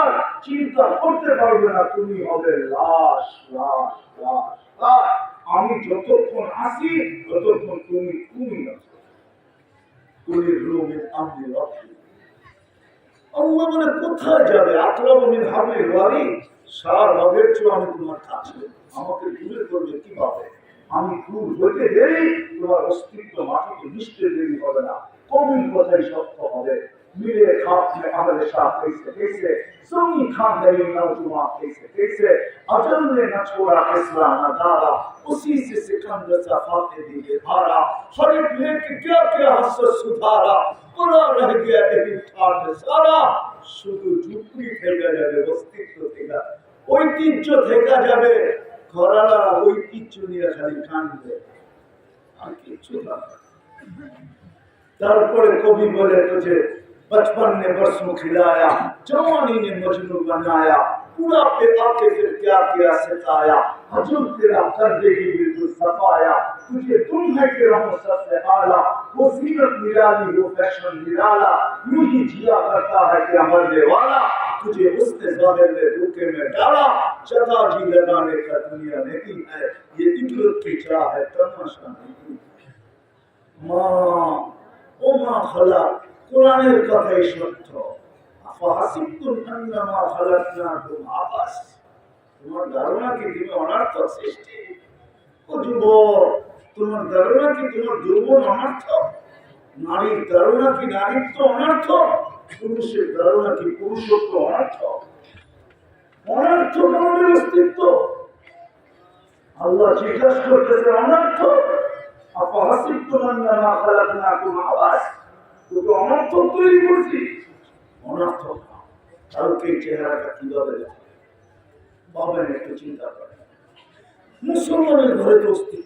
আর চিন্তা করতে পারবে না, তুমি হবে লাশ লাশ লাশ লাশ। আমি যতক্ষণ আসি ততক্ষণ তুমি তুমি আছো। তুমি রোগের আমি রাখি। আল্লাহ বলে কোথায় যাবে? আকরামিন হাবিল ওয়ারি, সারা রবের চেয়ে আমি তোমার কাছে, আমাকে দূরে করবে কিভাবে? আমি দূর হইতে দেরি, তোমার অস্তিত্ব মাটিতে মিশতে দেরি হবে না। কবির কথাই সত্য হবে। मिले खाप में अमल शाह कैसे कैसे, सुनी खान गई नौजुआ कैसे कैसे, अजल ने न छोड़ा फैसला न दारा, उसी से सिकंदर सफाते दिए धारा, हर एक लेके क्या क्या हसर सुधारा, पूरा रह गया एक ठाट सारा, শুধু ঝুঁকি থেকে যাবে, অস্তিত্ব থেকে ঐতিহ্য থেকে যাবে। ঘরালা ঐতিহ্য নিয়ে খালি কাঁদবে, আর কিছু না। তারপরে কবি বলে तुझे बचपन ने बरसों खिलाया, जवानी ने मजनू बनाया, पूरा पे आके फिर क्या क्या सिखाया, हजूर तेरा कर देगी बिल्कुल सफाया, तुझे तुम है कि रहो सबसे आला, वो सीरत निराली वो फैशन निराला, यूं ही जिया करता है कि अमरने वाला, तुझे उसने जाहिर में धोखे में डाला, जगह जी लगाने का दुनिया नहीं है, ये इजरत की चाह है तमाशा नहीं। माँ ओ माँ खला, কোরআনের কথাই সত্য। আফাহাসিবতুম আন্নামা খালাকনাকুম আবাস, তোমার ধারণা কি তুমি অনার্থক সৃষ্টি? ও যুবক, তোমার ধারণা কি তোমার যৌবন অনার্থক? নারীর ধারণা কি নারীত্ব অনার্থক? পুরুষের ধারণা কি পুরুষত্ব অনার্থক? অনার্থক আমাদের অস্তিত্ব। আল্লাহ জিজ্ঞাসা করতেছে অনার্থক। আফাহাসিবতুম আন্নামা খালাকনাকুম আবাস, তোকে অনর্থক তৈরি করছি। অনর্থক না, কালকে চেহারাটা কিভাবে দেখে ভাবেন, একটু চিন্তা করেন। মুসলমানের ঘরে তো অস্তিত্ব